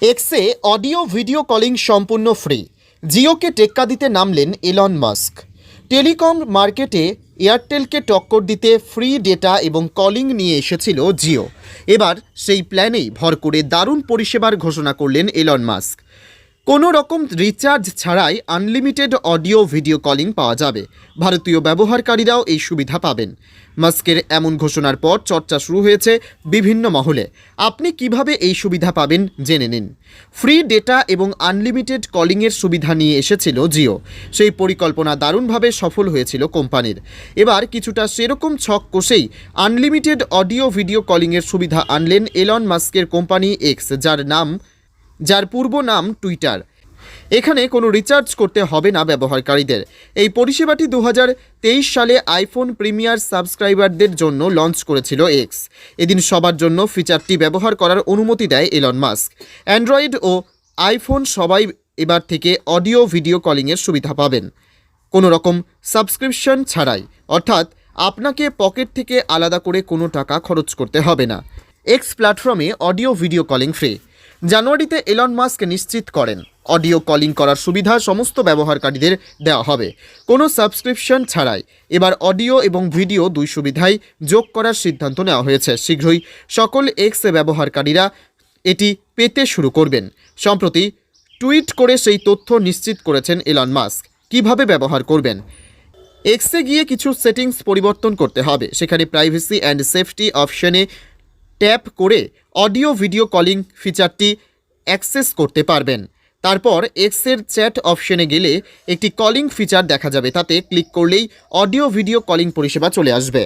এক্সে audio video calling সম্পূর্ণ free. জিওকে টেক্কা দিতে নামলেন এলন মাস্ক। টেলিকম মার্কেটে এয়ারটেলকে টক্কর দিতে ফ্রি ডেটা এবং কলিং নিয়ে এসেছিল জিও। এবার সেই প্ল্যানেই ভর করে দারুণ পরিষেবার ঘোষণা করলেন এলন মাস্ক। কোনো রকম রিচার্জ ছাড়াই আনলিমিটেড অডিও ভিডিও কলিং পাওয়া যাবে। ভারতীয় ব্যবহারকারীরাও এই সুবিধা পাবেন। মাস্কের এমন ঘোষণার পর চর্চা শুরু হয়েছে বিভিন্ন মহলে। আপনি কিভাবে এই সুবিধা পাবেন জেনে নিন। ফ্রি ডেটা এবং আনলিমিটেড কলিংয়ের সুবিধা নিয়ে এসেছিল জিও। সেই পরিকল্পনা দারুণভাবে সফল হয়েছিল কোম্পানির। এবার কিছুটা সেরকম ছক কষেই আনলিমিটেড অডিও ভিডিও কলিংয়ের সুবিধা আনলেন এলন মাস্কের কোম্পানি এক্স, যার পূর্ব নাম টুইটার। এখানে কোনো রিচার্জ করতে হবে না ব্যবহারকারীদের। এই পরিষেবাটি 2023 সালে আইফোন প্রিমিয়ার সাবস্ক্রাইবারদের জন্য লঞ্চ করেছিল এক্স। এদিন সবার জন্য ফিচারটি ব্যবহার করার অনুমতি দেয় এলন মাস্ক। অ্যান্ড্রয়েড ও আইফোন সবাই এবার থেকে অডিও ভিডিও কলিংয়ের সুবিধা পাবেন কোনো রকম সাবস্ক্রিপশন ছাড়াই, অর্থাৎ আপনাকে পকেট থেকে আলাদা করে কোনো টাকা খরচ করতে হবে না। এক্স প্ল্যাটফর্মে অডিও ভিডিও কলিং ফ্রি। জানুয়ারিতে এলন মাস্ক নিশ্চিত করেন অডিও কলিং করার সুবিধা সমস্ত ব্যবহারকারীদের দেওয়া হবে কোনো সাবস্ক্রিপশন ছাড়াই। এবার অডিও এবং ভিডিও দুই সুবিধাই যোগ করার সিদ্ধান্ত নেওয়া হয়েছে। শীঘ্রই সকল এক্স ব্যবহারকারীরা এটি পেতে শুরু করবেন। সম্প্রতি টুইট করে সেই তথ্য নিশ্চিত করেছেন এলন মাস্ক। কিভাবে ব্যবহার করবেন? এক্সে গিয়ে কিছু সেটিংস পরিবর্তন করতে হবে। সেখানে প্রাইভেসি অ্যান্ড সেফটি অপশনে ট্যাপ করে অডিও ভিডিও কলিং ফিচারটি অ্যাক্সেস করতে পারবেন। তারপর এক্সের চ্যাট অপশনে গেলে একটি কলিং ফিচার দেখা যাবে। তাতে ক্লিক করলেই অডিও ভিডিও কলিং পরিষেবা চলে আসবে।